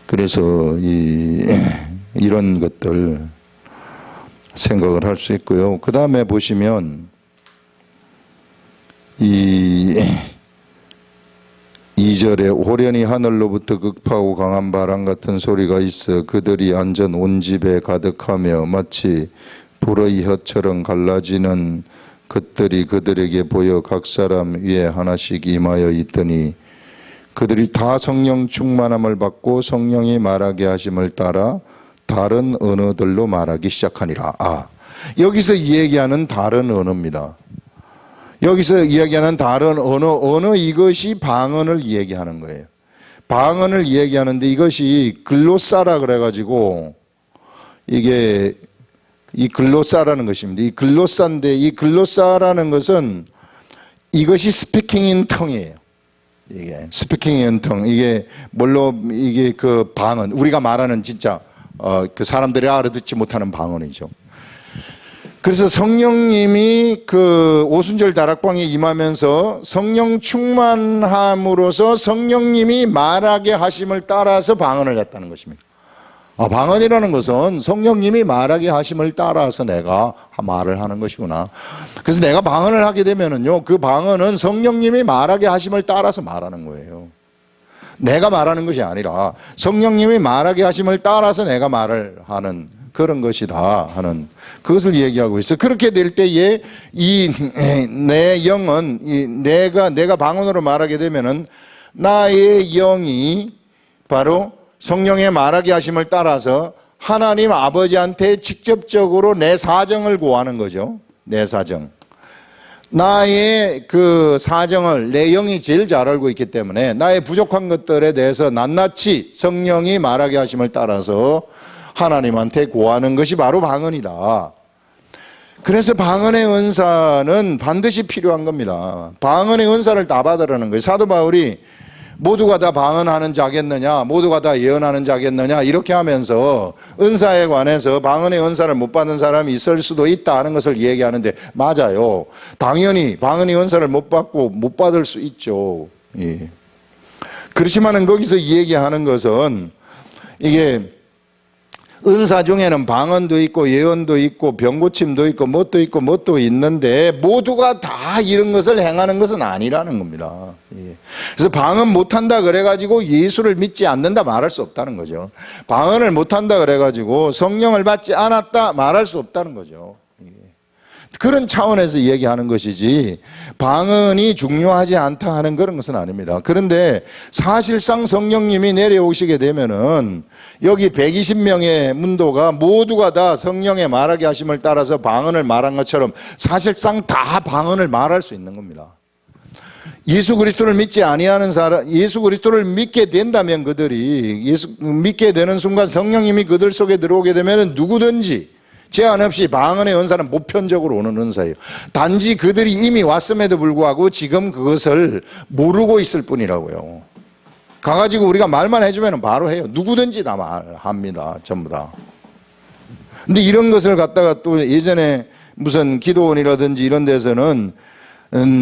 그래서 이런 것들 생각을 할 수 있고요. 그 다음에 보시면 2절에 호련히 하늘로부터 극파고 강한 바람 같은 소리가 있어 그들이 앉은 온 집에 가득하며 마치 불의 혀처럼 갈라지는 것들이 그들에게 보여 각 사람 위에 하나씩 임하여 있더니 그들이 다 성령 충만함을 받고 성령이 말하게 하심을 따라 다른 언어들로 말하기 시작하니라. 여기서 얘기하는 다른 언어입니다. 여기서 이야기하는 다른 언어 이것이 방언을 얘기하는 거예요. 방언을 얘기하는데 이것이 글로사라 그래가지고 이게 이 글로사라는 것입니다. 이 글로사인데 이 글로사라는 것은 이것이 스피킹 인 텅이에요. 이게 스피킹 인 텅. 이게 뭘로 이게 그 방언 우리가 말하는 진짜 그 사람들이 알아듣지 못하는 방언이죠. 그래서 성령님이 그 오순절 다락방에 임하면서 성령 충만함으로써 성령님이 말하게 하심을 따라서 방언을 했다는 것입니다. 방언이라는 것은 성령님이 말하게 하심을 따라서 내가 말을 하는 것이구나. 그래서 내가 방언을 하게 되면은요, 그 방언은 성령님이 말하게 하심을 따라서 말하는 거예요. 내가 말하는 것이 아니라 성령님이 말하게 하심을 따라서 내가 말을 하는 그런 것이다 하는 그것을 얘기하고 있어요. 그렇게 될 때에 내 영은 내가 방언으로 말하게 되면은 나의 영이 바로 성령의 말하게 하심을 따라서 하나님 아버지한테 직접적으로 내 사정을 고하는 거죠. 내 사정. 나의 그 사정을 내 영이 제일 잘 알고 있기 때문에 나의 부족한 것들에 대해서 낱낱이 성령이 말하게 하심을 따라서 하나님한테 고하는 것이 바로 방언이다. 그래서 방언의 은사는 반드시 필요한 겁니다. 방언의 은사를 다 받으라는 거예요. 사도 바울이 모두가 다 방언하는 자겠느냐, 모두가 다 예언하는 자겠느냐 이렇게 하면서 은사에 관해서 방언의 은사를 못 받는 사람이 있을 수도 있다 하는 것을 얘기하는데 맞아요. 당연히 방언의 은사를 못 받고 못 받을 수 있죠. 예. 그렇지만은 거기서 얘기하는 것은 이게 은사 중에는 방언도 있고 예언도 있고 병고침도 있고 뭣도 있는데 모두가 다 이런 것을 행하는 것은 아니라는 겁니다. 그래서 방언 못한다 그래가지고 예수를 믿지 않는다 말할 수 없다는 거죠. 방언을 못한다 그래가지고 성령을 받지 않았다 말할 수 없다는 거죠. 그런 차원에서 얘기하는 것이지 방언이 중요하지 않다 하는 그런 것은 아닙니다. 그런데 사실상 성령님이 내려오시게 되면은 여기 120명의 문도가 모두가 다 성령의 말하게 하심을 따라서 방언을 말한 것처럼 사실상 다 방언을 말할 수 있는 겁니다. 예수 그리스도를 믿지 아니하는 사람, 예수 그리스도를 믿게 된다면 그들이 믿게 되는 순간 성령님이 그들 속에 들어오게 되면 누구든지 제한 없이 방언의 은사는 보편적으로 오는 은사예요. 단지 그들이 이미 왔음에도 불구하고 지금 그것을 모르고 있을 뿐이라고요. 가가지고 우리가 말만 해주면 바로 해요. 누구든지 다 말합니다. 전부 다. 근데 이런 것을 갖다가 또 예전에 무슨 기도원이라든지 이런 데서는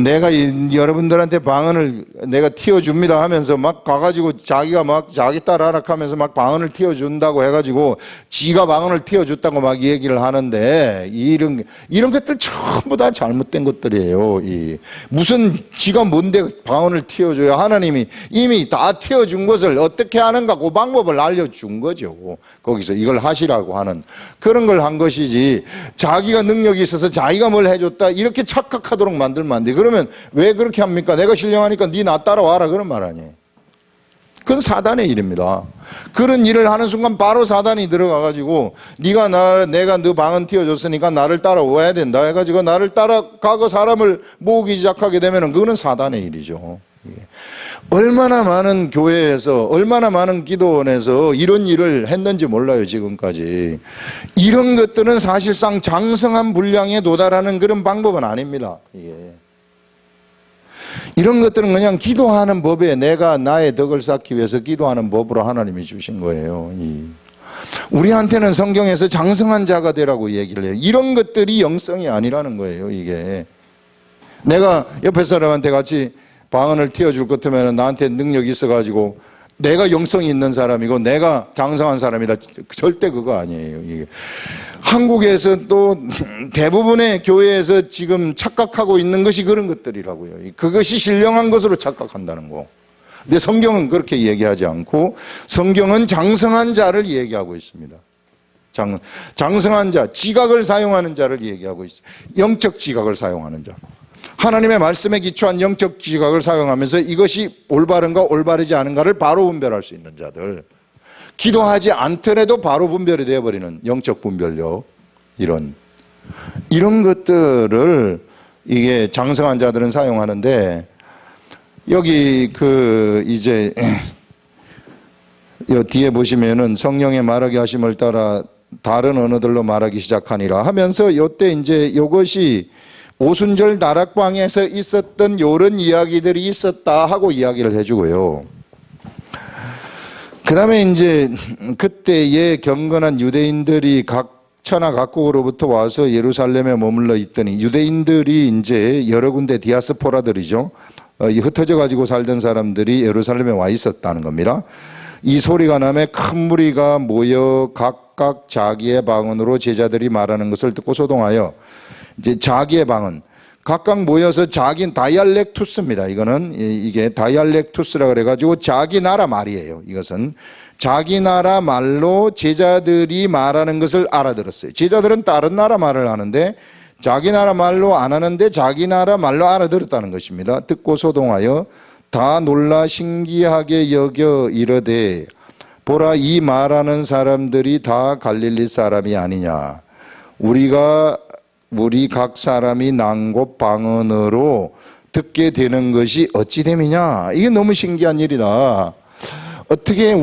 내가 여러분들한테 방언을 내가 틔워줍니다 하면서 막 가가지고 자기가 막 자기 딸 하락하면서 막 방언을 틔워준다고 해가지고 지가 방언을 틔워줬다고 막 얘기를 하는데 이런 것들 전부 다 잘못된 것들이에요. 무슨 지가 뭔데 방언을 틔워줘요. 하나님이 이미 다 틔워준 것을 어떻게 하는가 그 방법을 알려준 거죠. 거기서 이걸 하시라고 하는 그런 걸 한 것이지 자기가 능력이 있어서 자기가 뭘 해줬다 이렇게 착각하도록 만들면 안 돼. 그러면 왜 그렇게 합니까? 내가 신령하니까 네 나 따라와라 그런 말 아니에요. 그건 사단의 일입니다. 그런 일을 하는 순간 바로 사단이 들어가가지고 내가 너 방언 틔워줬으니까 나를 따라와야 된다 해가지고 나를 따라가고 사람을 모으기 시작하게 되면 그거는 사단의 일이죠. 얼마나 많은 교회에서 얼마나 많은 기도원에서 이런 일을 했는지 몰라요. 지금까지 이런 것들은 사실상 장성한 분량에 도달하는 그런 방법은 아닙니다. 이런 것들은 그냥 기도하는 법에 내가 나의 덕을 쌓기 위해서 기도하는 법으로 하나님이 주신 거예요. 우리한테는 성경에서 장성한 자가 되라고 얘기를 해요. 이런 것들이 영성이 아니라는 거예요. 이게 내가 옆에 사람한테 같이 방언을 틔워줄 것 같으면 나한테 능력이 있어가지고 내가 영성이 있는 사람이고 내가 장성한 사람이다. 절대 그거 아니에요. 이게 한국에서 또 대부분의 교회에서 지금 착각하고 있는 것이 그런 것들이라고요. 그것이 신령한 것으로 착각한다는 거. 근데 성경은 그렇게 얘기하지 않고 성경은 장성한 자를 얘기하고 있습니다. 장성한 자, 지각을 사용하는 자를 얘기하고 있어요. 영적 지각을 사용하는 자. 하나님의 말씀에 기초한 영적 지각을 사용하면서 이것이 올바른가 올바르지 않은가를 바로 분별할 수 있는 자들. 기도하지 않더라도 바로 분별이 되어버리는 영적 분별력. 이런 것들을 이게 장성한 자들은 사용하는데 여기 이제 여 뒤에 보시면은 성령의 말하게 하심을 따라 다른 언어들로 말하기 시작하니라 하면서 요때 이제 이것이 오순절 다락방에서 있었던 이런 이야기들이 있었다 하고 이야기를 해주고요. 그 다음에 이제 그때의 경건한 유대인들이 각 천하 각국으로부터 와서 예루살렘에 머물러 있더니 유대인들이 이제 여러 군데 디아스포라들이죠. 흩어져 가지고 살던 사람들이 예루살렘에 와 있었다는 겁니다. 이 소리가 나매 큰 무리가 모여 각각 자기의 방언으로 제자들이 말하는 것을 듣고 소동하여 이제 자기의 방언 각각 모여서 자기 다이알렉투스입니다. 이게 다이알렉투스라 그래가지고 자기 나라 말이에요. 이것은 자기 나라 말로 제자들이 말하는 것을 알아들었어요. 제자들은 다른 나라 말을 하는데 자기 나라 말로 안 하는데 자기 나라 말로 알아들었다는 것입니다. 듣고 소동하여 다 놀라 신기하게 여겨 이르되 보라 이 말하는 사람들이 다 갈릴리 사람이 아니냐. 우리 각 사람이 난 곳 방언으로 듣게 되는 것이 어찌 됨이냐. 이게 너무 신기한 일이다. 어떻게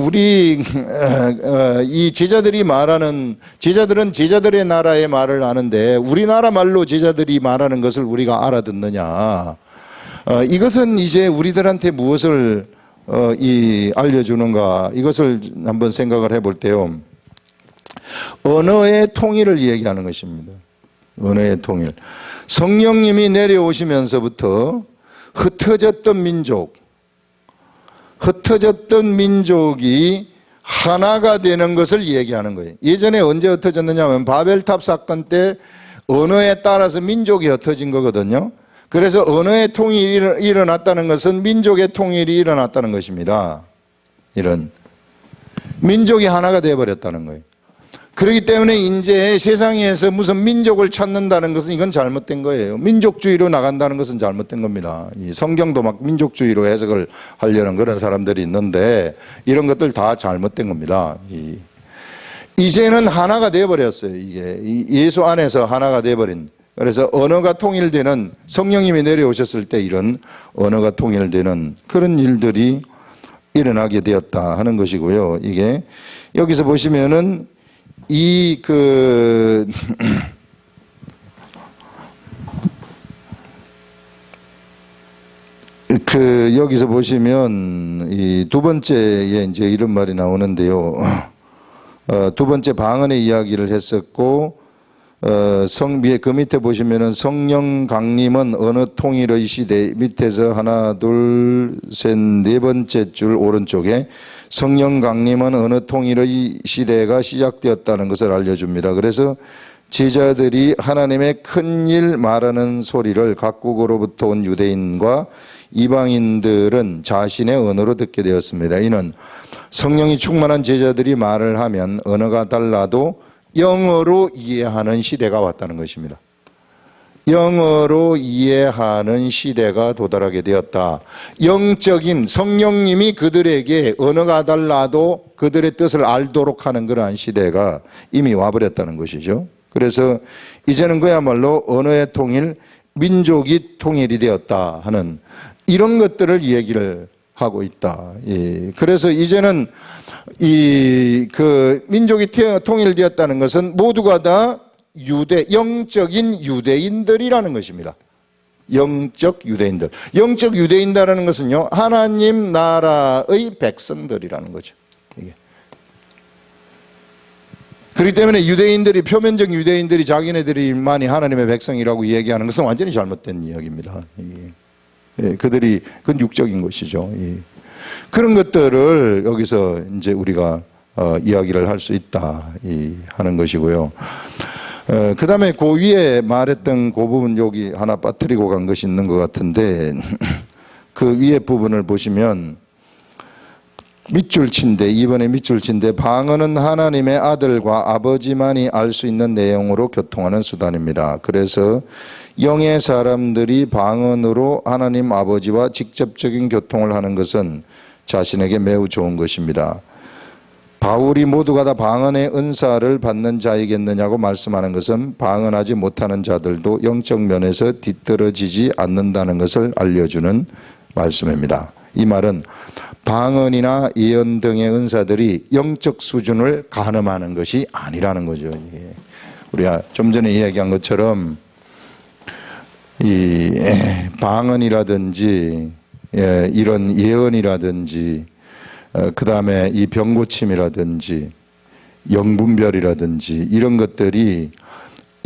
이 제자들이 말하는 제자들은 제자들의 나라의 말을 아는데 우리나라 말로 제자들이 말하는 것을 우리가 알아듣느냐. 이것은 이제 우리들한테 무엇을 알려주는가. 이것을 한번 생각을 해볼 때요. 언어의 통일을 얘기하는 것입니다. 언어의 통일. 성령님이 내려오시면서부터 흩어졌던 민족이 하나가 되는 것을 얘기하는 거예요. 예전에 언제 흩어졌느냐 하면 바벨탑 사건 때 언어에 따라서 민족이 흩어진 거거든요. 그래서 언어의 통일이 일어났다는 것은 민족의 통일이 일어났다는 것입니다. 이런 민족이 하나가 되어버렸다는 거예요. 그렇기 때문에 이제 세상에서 무슨 민족을 찾는다는 것은 이건 잘못된 거예요. 민족주의로 나간다는 것은 잘못된 겁니다. 이 성경도 막 민족주의로 해석을 하려는 그런 사람들이 있는데 이런 것들 다 잘못된 겁니다. 이제는 하나가 되어버렸어요. 이게 예수 안에서 하나가 되어버린. 그래서 언어가 통일되는 성령님이 내려오셨을 때 이런 언어가 통일되는 그런 일들이 일어나게 되었다 하는 것이고요. 이게 여기서 보시면은 여기서 보시면 이 두 번째에 이제 이런 말이 나오는데요. 두 번째 방언의 이야기를 했었고, 그 밑에 보시면은 성령 강림은 어느 통일의 시대 밑에서 하나, 둘, 셋, 네 번째 줄 오른쪽에 성령 강림은 어느 통일의 시대가 시작되었다는 것을 알려줍니다. 그래서 제자들이 하나님의 큰일 말하는 소리를 각국으로부터 온 유대인과 이방인들은 자신의 언어로 듣게 되었습니다. 이는 성령이 충만한 제자들이 말을 하면 언어가 달라도 영어로 이해하는 시대가 왔다는 것입니다. 영어로 이해하는 시대가 도달하게 되었다. 영적인 성령님이 그들에게 언어가 달라도 그들의 뜻을 알도록 하는 그러한 시대가 이미 와버렸다는 것이죠. 그래서 이제는 그야말로 언어의 통일, 민족이 통일이 되었다 하는 이런 것들을 얘기를 하고 있다. 예. 그래서 이제는 그 민족이 통일되었다는 것은 모두가 다 영적인 유대인들이라는 것입니다. 영적 유대인들. 영적 유대인이라는 것은요, 하나님 나라의 백성들이라는 거죠. 이게. 그렇기 때문에 유대인들이, 표면적 유대인들이 자기네들이만이 하나님의 백성이라고 얘기하는 것은 완전히 잘못된 이야기입니다. 예, 그건 육적인 것이죠. 예. 그런 것들을 여기서 이제 우리가 이야기를 할 수 있다 하는 것이고요. 그 다음에 그 위에 말했던 그 부분 여기 하나 빠뜨리고 간 것이 있는 것 같은데 그 위에 부분을 보시면 밑줄친데, 이번에 밑줄친데 방언은 하나님의 아들과 아버지만이 알 수 있는 내용으로 교통하는 수단입니다. 그래서 영의 사람들이 방언으로 하나님 아버지와 직접적인 교통을 하는 것은 자신에게 매우 좋은 것입니다. 바울이 모두가 다 방언의 은사를 받는 자이겠느냐고 말씀하는 것은 방언하지 못하는 자들도 영적 면에서 뒤떨어지지 않는다는 것을 알려주는 말씀입니다. 이 말은 방언이나 예언 등의 은사들이 영적 수준을 가늠하는 것이 아니라는 거죠. 우리가 좀 전에 이야기한 것처럼 이 방언이라든지 이런 예언이라든지 그 다음에 이 병고침이라든지 영분별이라든지 이런 것들이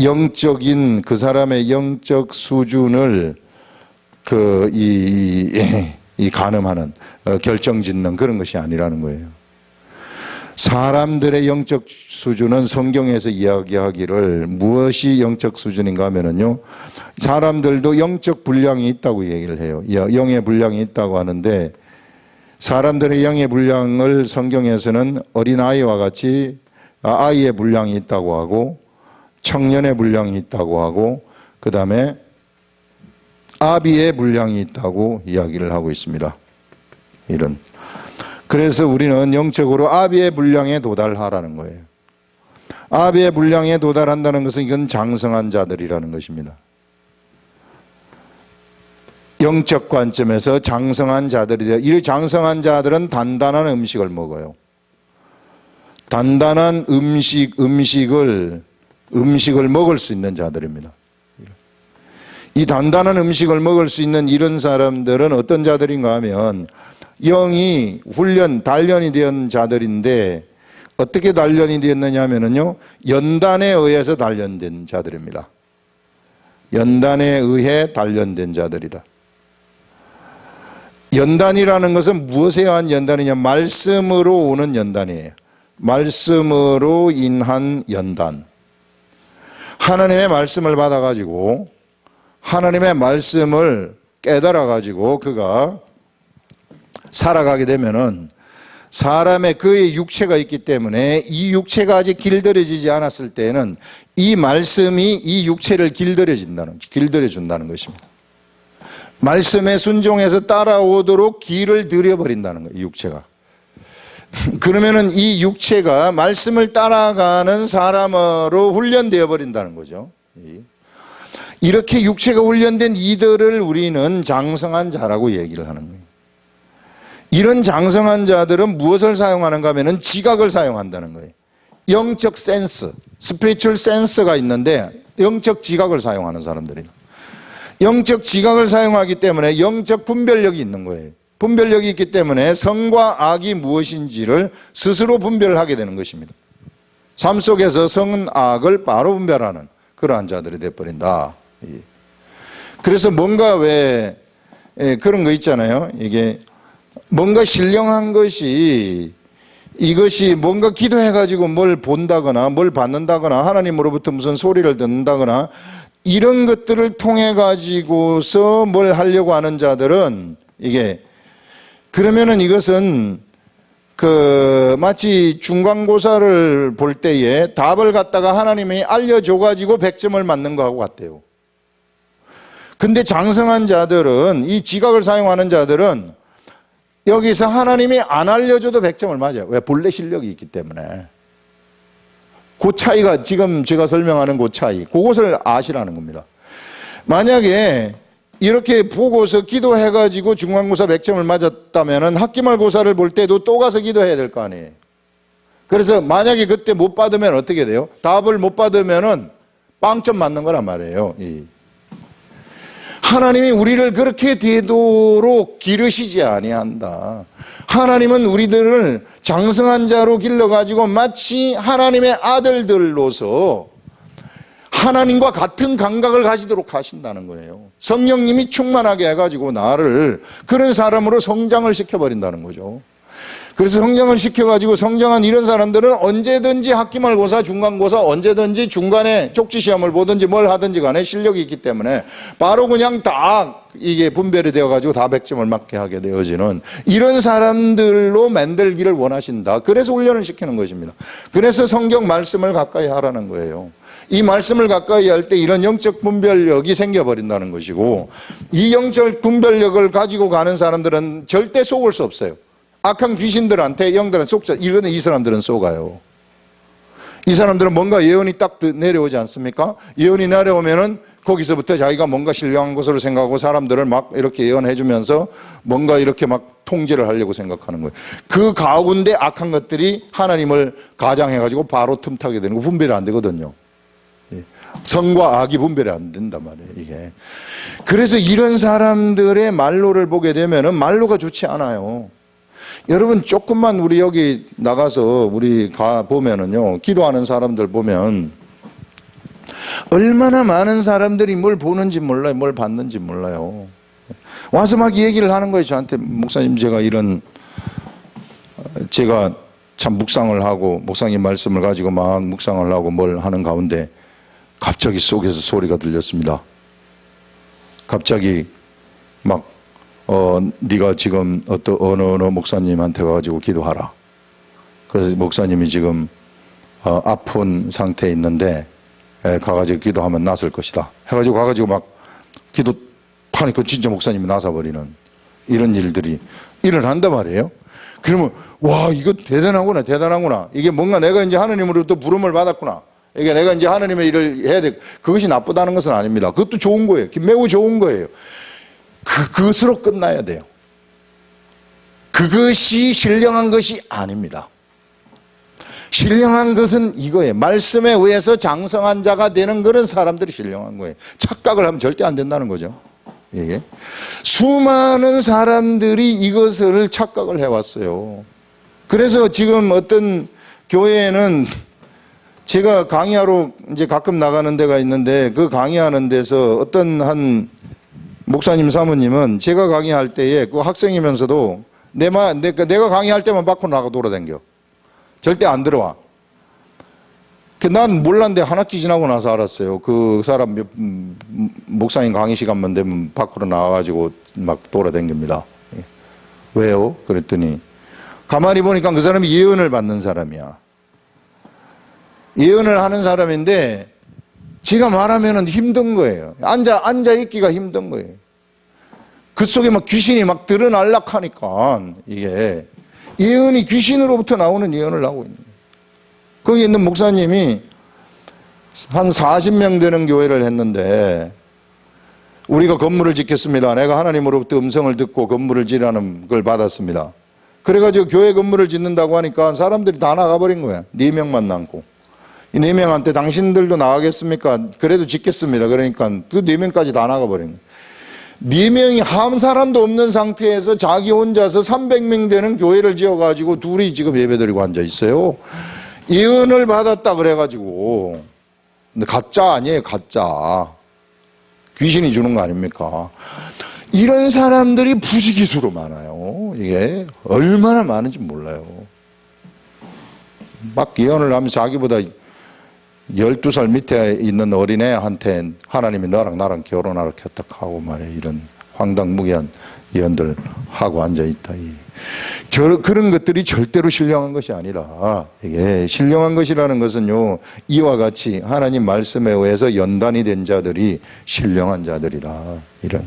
영적인 그 사람의 영적 수준을 이 가늠하는 결정짓는 그런 것이 아니라는 거예요. 사람들의 영적 수준은 성경에서 이야기하기를 무엇이 영적 수준인가 하면은요, 사람들도 영적 분량이 있다고 얘기를 해요. 영의 분량이 있다고 하는데 사람들의 영의 분량을 성경에서는 어린아이와 같이 아이의 분량이 있다고 하고 청년의 분량이 있다고 하고 그 다음에 아비의 분량이 있다고 이야기를 하고 있습니다. 그래서 우리는 영적으로 아비의 분량에 도달하라는 거예요. 아비의 분량에 도달한다는 것은 이건 장성한 자들이라는 것입니다. 영적 관점에서 장성한 자들이 이 장성한 자들은 단단한 음식을 먹어요. 단단한 음식을 먹을 수 있는 자들입니다. 이 단단한 음식을 먹을 수 있는 이런 사람들은 어떤 자들인가 하면 영이 단련이 된 자들인데 어떻게 단련이 되었느냐 하면요, 연단에 의해서 단련된 자들입니다. 연단에 의해 단련된 자들이다. 연단이라는 것은 무엇에 의한 연단이냐? 말씀으로 오는 연단이에요. 말씀으로 인한 연단. 하나님의 말씀을 받아가지고 하나님의 말씀을 깨달아가지고 그가 살아가게 되면은 사람의 그의 육체가 있기 때문에 이 육체가 아직 길들여지지 않았을 때에는 이 말씀이 이 육체를 길들여준다는 것입니다. 말씀에 순종해서 따라오도록 길을 들여버린다는 거예요, 이 육체가. 그러면은 이 육체가 말씀을 따라가는 사람으로 훈련되어 버린다는 거죠. 이렇게 육체가 훈련된 이들을 우리는 장성한 자라고 얘기를 하는 거예요. 이런 장성한 자들은 무엇을 사용하는가 하면은 지각을 사용한다는 거예요. 영적 센스, 스피리추얼 센스가 있는데 영적 지각을 사용하는 사람들이다. 영적 지각을 사용하기 때문에 영적 분별력이 있는 거예요. 분별력이 있기 때문에 선과 악이 무엇인지를 스스로 분별하게 되는 것입니다. 삶 속에서 선은 악을 바로 분별하는 그러한 자들이 돼버린다. 그래서 뭔가 왜 그런 거 있잖아요. 이게 뭔가 신령한 것이 이것이 뭔가 기도해가지고 뭘 본다거나 뭘 받는다거나 하나님으로부터 무슨 소리를 듣는다거나 이런 것들을 통해 가지고서 뭘 하려고 하는 자들은 이게 그러면은 이것은 마치 중간고사를 볼 때에 답을 갖다가 하나님이 알려줘 가지고 100점을 맞는 거하고 같아요. 근데 장성한 자들은 이 지각을 사용하는 자들은 여기서 하나님이 안 알려줘도 100점을 맞아요. 왜? 본래 실력이 있기 때문에. 그 차이가 지금 제가 설명하는 그 차이, 그것을 아시라는 겁니다. 만약에 이렇게 보고서 기도해가지고 중간고사 100점을 맞았다면 학기말고사를 볼 때도 또 가서 기도해야 될 거 아니에요. 그래서 만약에 그때 못 받으면 어떻게 돼요? 답을 못 받으면은 빵점 맞는 거란 말이에요. 하나님이 우리를 그렇게 되도록 기르시지 아니한다. 하나님은 우리들을 장성한 자로 길러가지고 마치 하나님의 아들들로서 하나님과 같은 감각을 가지도록 하신다는 거예요. 성령님이 충만하게 해가지고 나를 그런 사람으로 성장을 시켜버린다는 거죠. 그래서 성장을 시켜가지고 성장한 이런 사람들은 언제든지 학기말고사, 중간고사 언제든지 중간에 쪽지시험을 보든지 뭘 하든지 간에 실력이 있기 때문에 바로 그냥 다 이게 분별이 되어가지고 다 100점을 맞게 하게 되어지는 이런 사람들로 만들기를 원하신다. 그래서 훈련을 시키는 것입니다. 그래서 성경 말씀을 가까이 하라는 거예요. 이 말씀을 가까이 할 때 이런 영적 분별력이 생겨버린다는 것이고 이 영적 분별력을 가지고 가는 사람들은 절대 속을 수 없어요. 악한 귀신들한테 영들은 속자, 이거는 이 사람들은 속아요. 이 사람들은 뭔가 예언이 딱 내려오지 않습니까? 예언이 내려오면은 거기서부터 자기가 뭔가 신령한 것으로 생각하고 사람들을 막 이렇게 예언해 주면서 뭔가 이렇게 막 통제를 하려고 생각하는 거예요. 그 가운데 악한 것들이 하나님을 가장해가지고 바로 틈타게 되는 거 분별이 안 되거든요. 성과 악이 분별이 안 된단 말이에요, 이게. 그래서 이런 사람들의 말로를 보게 되면은 말로가 좋지 않아요. 여러분 조금만 우리 여기 나가서 우리 가 보면은요, 기도하는 사람들 보면 얼마나 많은 사람들이 뭘 보는지 몰라요, 뭘 받는지 몰라요. 와서 막 얘기를 하는 거예요, 저한테. 목사님, 제가 참 묵상을 하고 목사님 말씀을 가지고 막 묵상을 하고 뭘 하는 가운데 갑자기 속에서 소리가 들렸습니다. 갑자기 막 네가 지금 어느 목사님한테 가가지고 기도하라. 그래서 목사님이 지금 아픈 상태에 있는데 가가지고 기도하면 낫을 것이다. 해가지고 가가지고 막 기도하니까 진짜 목사님이 나서버리는 이런 일들이 일어난단 말이에요. 그러면 와, 이거 대단하구나. 이게 뭔가 내가 이제 하나님으로부터 부름을 받았구나. 이게 내가 이제 하나님의 일을 해야 돼. 그것이 나쁘다는 것은 아닙니다. 그것도 좋은 거예요. 매우 좋은 거예요. 그것으로 끝나야 돼요. 그것이 신령한 것이 아닙니다. 신령한 것은 이거예요. 말씀에 의해서 장성한 자가 되는 그런 사람들이 신령한 거예요. 착각을 하면 절대 안 된다는 거죠. 이게 수많은 사람들이 이것을 착각을 해왔어요. 그래서 지금 어떤 교회에는 제가 강의하러 이제 가끔 나가는 데가 있는데 그 강의하는 데서 어떤 한 목사님 사모님은 제가 강의할 때에 그 학생이면서도 내가 강의할 때만 밖으로 나가 돌아다녀. 절대 안 들어와. 난 몰랐는데 한 학기 지나고 나서 알았어요. 그 사람 목사님 강의 시간만 되면 밖으로 나와가지고 막 돌아다닙니다. 왜요? 그랬더니 가만히 보니까 그 사람이 예언을 받는 사람이야. 예언을 하는 사람인데 제가 말하면은 힘든 거예요. 앉아 있기가 힘든 거예요. 그 속에 막 귀신이 막 드러날락하니까 이게 예언이 귀신으로부터 나오는 예언을 하고 있는 거예요. 거기 있는 목사님이 한 40명 되는 교회를 했는데 우리가 건물을 짓겠습니다. 내가 하나님으로부터 음성을 듣고 건물을 지라는 걸 받았습니다. 그래가지고 교회 건물을 짓는다고 하니까 사람들이 다 나가버린 거야. 4명만 남고. 이 4명한테 당신들도 나가겠습니까? 그래도 짓겠습니다. 그러니까 그 4명까지 다 나가버린 거야. 4명이 한 사람도 없는 상태에서 자기 혼자서 300명 되는 교회를 지어가지고 둘이 지금 예배드리고 앉아 있어요. 예언을 받았다 그래가지고 근데 가짜 아니에요, 가짜. 귀신이 주는 거 아닙니까? 이런 사람들이 부지기수로 많아요. 이게 얼마나 많은지 몰라요. 막 예언을 하면 자기보다 12살 밑에 있는 어린애한테 하나님이 너랑 나랑 결혼하라 했다고 말해. 이런 황당무계한 예언들 하고 앉아있다. 그런 것들이 절대로 신령한 것이 아니다. 이게 신령한 것이라는 것은요, 이와 같이 하나님 말씀에 의해서 연단이 된 자들이 신령한 자들이다. 이런.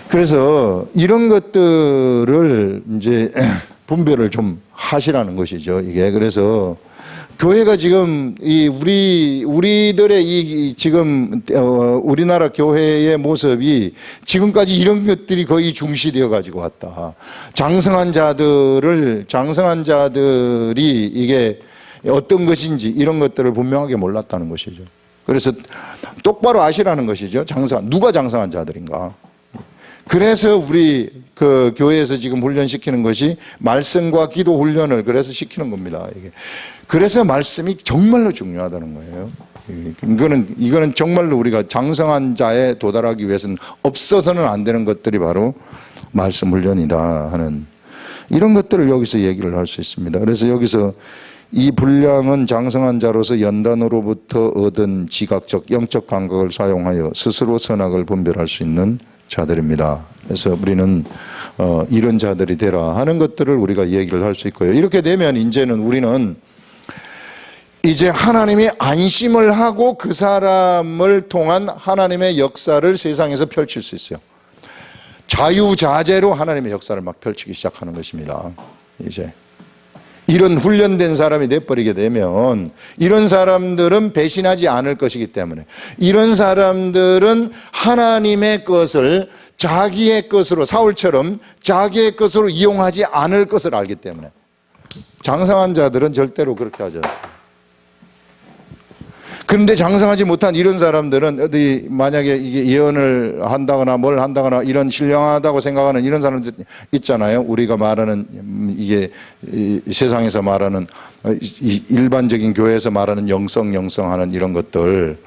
그래서 이런 것들을 이제 분별을 좀 하시라는 것이죠. 이게 그래서 교회가 지금 우리들의 지금 우리나라 교회의 모습이 지금까지 이런 것들이 거의 중시되어 가지고 왔다. 장성한 자들이 이게 어떤 것인지 이런 것들을 분명하게 몰랐다는 것이죠. 그래서 똑바로 아시라는 것이죠. 누가 장성한 자들인가? 그래서 우리 그 교회에서 지금 훈련시키는 것이 말씀과 기도 훈련을 그래서 시키는 겁니다. 이게. 그래서 말씀이 정말로 중요하다는 거예요. 이거는 정말로 우리가 장성한 자에 도달하기 위해서는 없어서는 안 되는 것들이 바로 말씀 훈련이다 하는 이런 것들을 여기서 얘기를 할 수 있습니다. 그래서 여기서 이 분량은 장성한 자로서 연단으로부터 얻은 지각적 영적 감각을 사용하여 스스로 선악을 분별할 수 있는 자들입니다. 그래서 우리는 이런 자들이 되라 하는 것들을 우리가 얘기를 할 수 있고요. 이렇게 되면 이제는 우리는 이제 하나님이 안심을 하고 그 사람을 통한 하나님의 역사를 세상에서 펼칠 수 있어요. 자유자재로 하나님의 역사를 막 펼치기 시작하는 것입니다. 이제 이런 훈련된 사람이 돼버리게 되면 이런 사람들은 배신하지 않을 것이기 때문에 이런 사람들은 하나님의 것을 자기의 것으로 사울처럼 자기의 것으로 이용하지 않을 것을 알기 때문에 장성한 자들은 절대로 그렇게 하지 않습니다. 그런데 장성하지 못한 이런 사람들은 어디 만약에 이게 예언을 한다거나 뭘 한다거나 이런 신령하다고 생각하는 이런 사람들 있잖아요. 우리가 말하는 이게 세상에서 말하는 일반적인 교회에서 말하는 영성하는 이런 것들.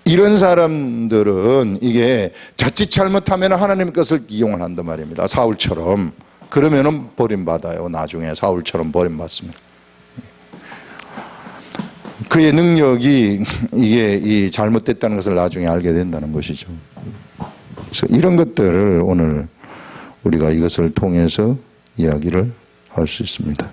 이런 사람들은 이게 자칫 잘못하면 하나님의 것을 이용을 한단 말입니다. 사울처럼. 그러면은 버림받아요. 나중에 사울처럼 버림받습니다. 그의 능력이 이게 잘못됐다는 것을 나중에 알게 된다는 것이죠. 그래서 이런 것들을 오늘 우리가 이것을 통해서 이야기를 할 수 있습니다.